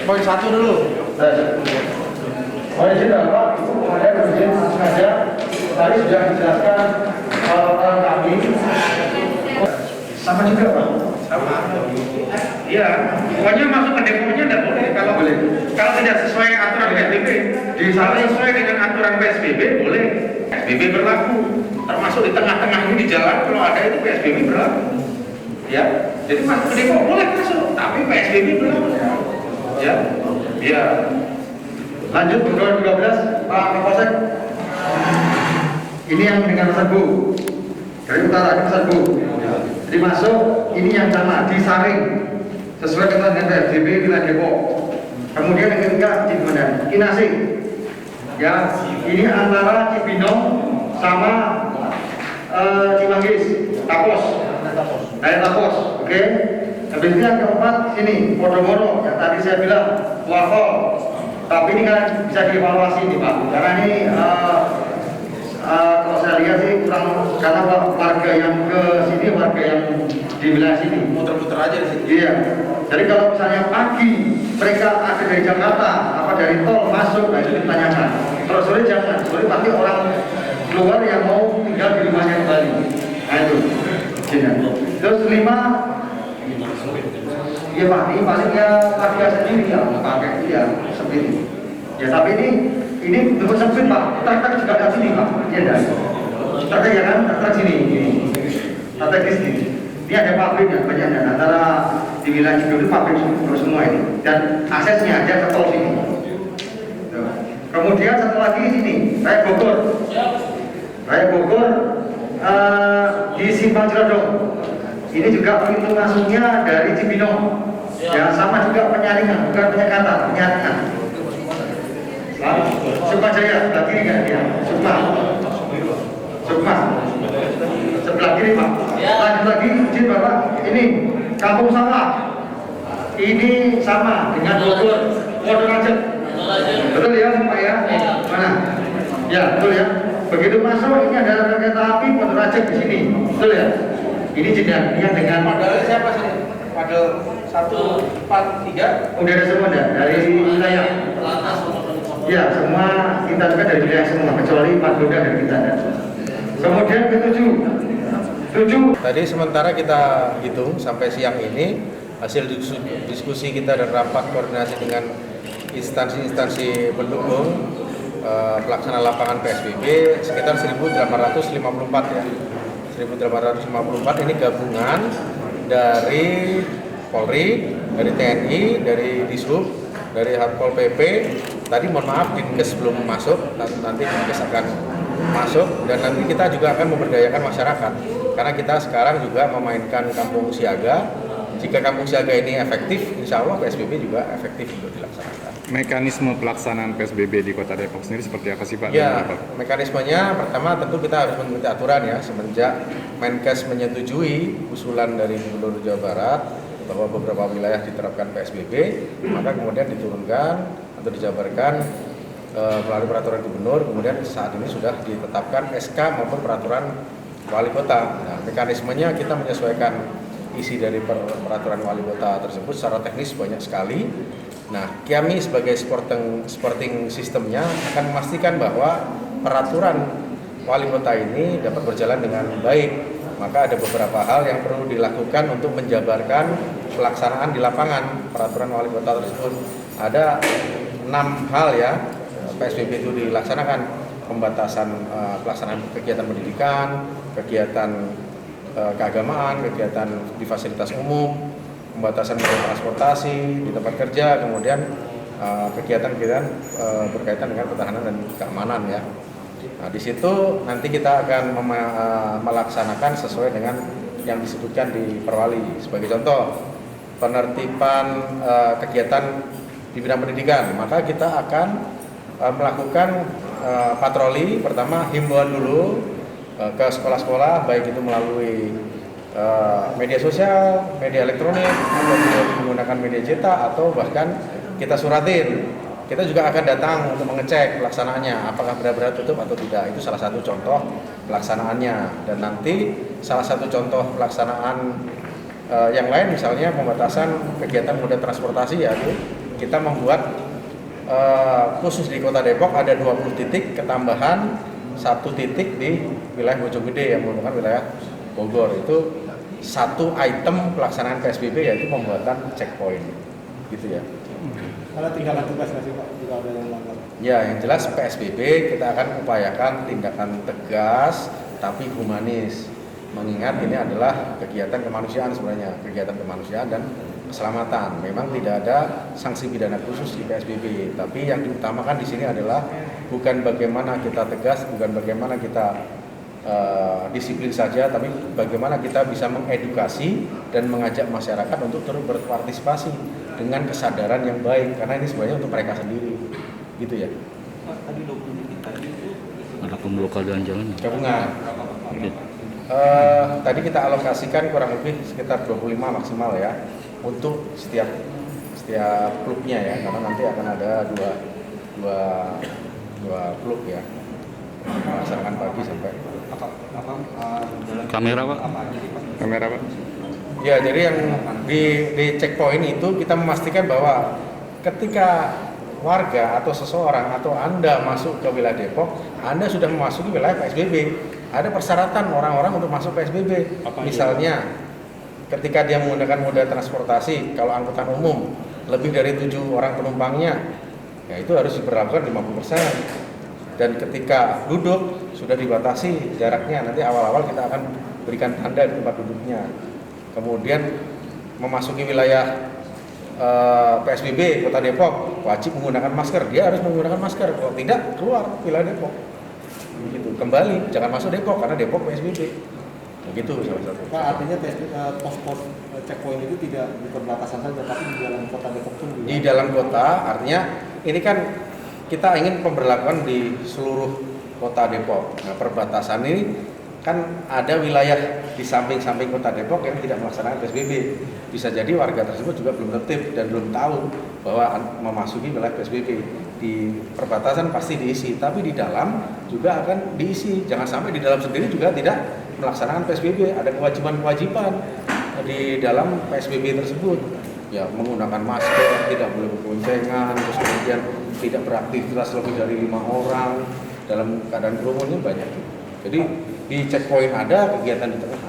poin 1 dulu. Poin izin Pak, itu kemudian izin sengaja tadi sudah dijelaskan kami sama juga Pak. Sama. Iya, pokoknya masuk ke deponya tidak boleh kalau tidak sesuai aturan PSBB. Kalau sesuai dengan aturan PSBB boleh. PSBB berlaku. Termasuk di tengah-tengah ini di jalan kalau ada itu PSBB berlaku. Ya, jadi masuk ke depo boleh masuk, tapi PSBB berlaku. Ya, ya. Lanjut ke 2012 Pak Kapolsek. Ini yang dengan serbu dari utara ke serbu. Jadi masuk ini yang sama disaring sesuai dengan PSBB wilayah Depok. Kemudian yang ketiga di mana? Kinasi. Ya, ini antara Cibinong sama Cimanggis, Tapos. Daerah Tapos, oke. Habis itu yang keempat sini, Podomoro yang tadi saya bilang Warhol. Tapi ini kan bisa dievaluasi nih Pak, karena ini kalau saya lihat sih kurang, karena warga yang ke sini, warga yang di wilayah sini Muter-muter aja di sini. iya, jadi kalau misalnya pagi mereka ada dari Jakarta, apa dari tol masuk, nah itu ditanyakan. Kalau sore jangan, sore pasti orang keluar yang mau tinggal di rumahnya kembali. Nah itu, terus 5, iya Pak, ini palingnya warga sendiri ya, pakai ya seperti ini. Ya tapi ini bentuk sempit Pak, truk juga ada sini Pak, iya dah. Truk ya kan, truk sini, strategis sini. Ini ada pabrik yang banyak dan antara di wilayah Cibiru itu pabrik semua ini dan aksesnya ada ke tol sini. Kemudian satu lagi sini, Raya Bogor. Raya Bogor di Simpang Ciledug. Ini juga pintu masuknya dari Cibinong. Ya sama juga penyaringan, bukan penyekatan, penyaringan. Sukma Jaya, sebelah kiri kan dia. Sukma. Sebelah kiri Pak. Lanjut lagi, izin Bapak. Ini Kampung Sawah. Ini sama dengan Bogor, Wonoraja. Betul ya Pak ya? Mana? Ya betul ya. Begitu masuk ini ada kereta api Wonoraja di sini. Betul ya? Ini jenjangnya dengan Padahal siapa sih? Padahal 143. udah ada semua dari wilayah. Ya semua kita juga dari wilayah semua kecuali Pak Goda dari kita. Kemudian ke-7. Tadi sementara kita hitung sampai siang ini hasil diskusi kita dan rapat koordinasi dengan instansi-instansi pendukung pelaksana lapangan PSBB sekitar 1.854 ya. 1.854 ini gabungan dari Polri, dari TNI, dari Dishub, dari Satpol PP. Tadi mohon maaf Dinkes belum masuk, nanti Dinkes akan masuk dan nanti kita juga akan memberdayakan masyarakat karena kita sekarang juga memainkan kampung siaga. Jika kampung siaga ini efektif, insya Allah PSBB juga efektif untuk dilaksanakan. Mekanisme pelaksanaan PSBB di Kota Depok sendiri seperti apa sih Pak? Ya, mekanismenya pertama tentu kita harus mengikuti aturan ya. Semenjak Menkes menyetujui usulan dari Gubernur Jawa Barat bahwa beberapa wilayah diterapkan PSBB, maka kemudian diturunkan atau dijabarkan melalui peraturan gubernur, kemudian saat ini sudah ditetapkan SK maupun peraturan wali kota. Nah, mekanismenya kita menyesuaikan isi dari peraturan wali kota tersebut secara teknis banyak sekali. Nah, kami sebagai supporting sistemnya akan memastikan bahwa peraturan wali kota ini dapat berjalan dengan baik. Maka ada beberapa hal yang perlu dilakukan untuk menjabarkan pelaksanaan di lapangan peraturan wali kota tersebut. Ada 6 hal ya PSBB itu dilaksanakan, pembatasan pelaksanaan kegiatan pendidikan, kegiatan keagamaan, kegiatan di fasilitas umum, pembatasan moda transportasi di tempat kerja, kemudian kegiatan-kegiatan berkaitan dengan pertahanan dan keamanan ya. Nah, di situ nanti kita akan melaksanakan sesuai dengan yang disebutkan di Perwali. Sebagai contoh, penertiban kegiatan di bidang pendidikan, maka kita akan melakukan patroli. Pertama, himbauan dulu ke sekolah-sekolah, baik itu melalui media sosial, media elektronik, atau menggunakan media cetak, atau bahkan kita suratin. Kita juga akan datang untuk mengecek pelaksanaannya, apakah benar-benar tutup atau tidak. Itu salah satu contoh pelaksanaannya. Dan nanti salah satu contoh pelaksanaan yang lain misalnya pembatasan kegiatan moda transportasi, yaitu kita membuat khusus di Kota Depok ada 20 titik, ketambahan 1 titik di wilayah Bojonggede yang merupakan wilayah Bogor. Itu satu item pelaksanaan PSBB yaitu pembuatan checkpoint, gitu ya. Kalau tindakan tegas nggak sih Pak, jika ada yang melanggar? Ya, yang jelas PSBB kita akan upayakan tindakan tegas tapi humanis. Mengingat ini adalah kegiatan kemanusiaan sebenarnya, kegiatan kemanusiaan dan keselamatan. Memang tidak ada sanksi pidana khusus di PSBB, tapi yang diutamakan di sini adalah bukan bagaimana kita tegas, bukan bagaimana kita disiplin saja, tapi bagaimana kita bisa mengedukasi dan mengajak masyarakat untuk terus berpartisipasi dengan kesadaran yang baik, karena ini sebenarnya untuk mereka sendiri, gitu ya. Ada pemblokadaan jalan. Gabungan. Oke. Tadi kita alokasikan kurang lebih sekitar 25 maksimal ya untuk setiap klubnya ya, karena nanti akan ada dua klub ya melaksanakan pagi sampai Kamera Pak. Kamera Pak. ya. Jadi yang di checkpoint itu kita memastikan bahwa ketika warga atau seseorang atau Anda masuk ke wilayah Depok, Anda sudah memasuki wilayah PSBB. Ada persyaratan orang-orang untuk masuk PSBB. Misalnya ketika dia menggunakan moda transportasi, kalau angkutan umum lebih dari 7 orang penumpangnya, ya itu harus diberlakukan 50%. Dan ketika duduk sudah dibatasi jaraknya, nanti awal-awal kita akan berikan tanda di tempat duduknya. Kemudian memasuki wilayah PSBB Kota Depok wajib menggunakan masker, dia harus menggunakan masker, kalau tidak keluar wilayah Depok. Begitu, kembali jangan masuk Depok karena Depok PSBB. Begitu salah satu. Pak, artinya pos-pos checkpoint itu tidak di perbatasan saja, tapi di dalam Kota Depok pun juga. Di dalam kota, artinya ini kan kita ingin pemberlakuan di seluruh Kota Depok. Nah, perbatasan ini kan ada wilayah di samping-samping Kota Depok yang tidak melaksanakan PSBB. Bisa jadi warga tersebut juga belum tertib dan belum tahu bahwa memasuki wilayah PSBB. Di perbatasan pasti diisi, tapi di dalam juga akan diisi. Jangan sampai di dalam sendiri juga tidak melaksanakan PSBB. Ada kewajiban-kewajiban di dalam PSBB tersebut. Ya, menggunakan masker, tidak boleh berboncengan, terus kemudian tidak beraktivitas lebih dari 5 orang dalam keadaan kerumun, ini banyak. Jadi di checkpoint ada, kegiatan di tengah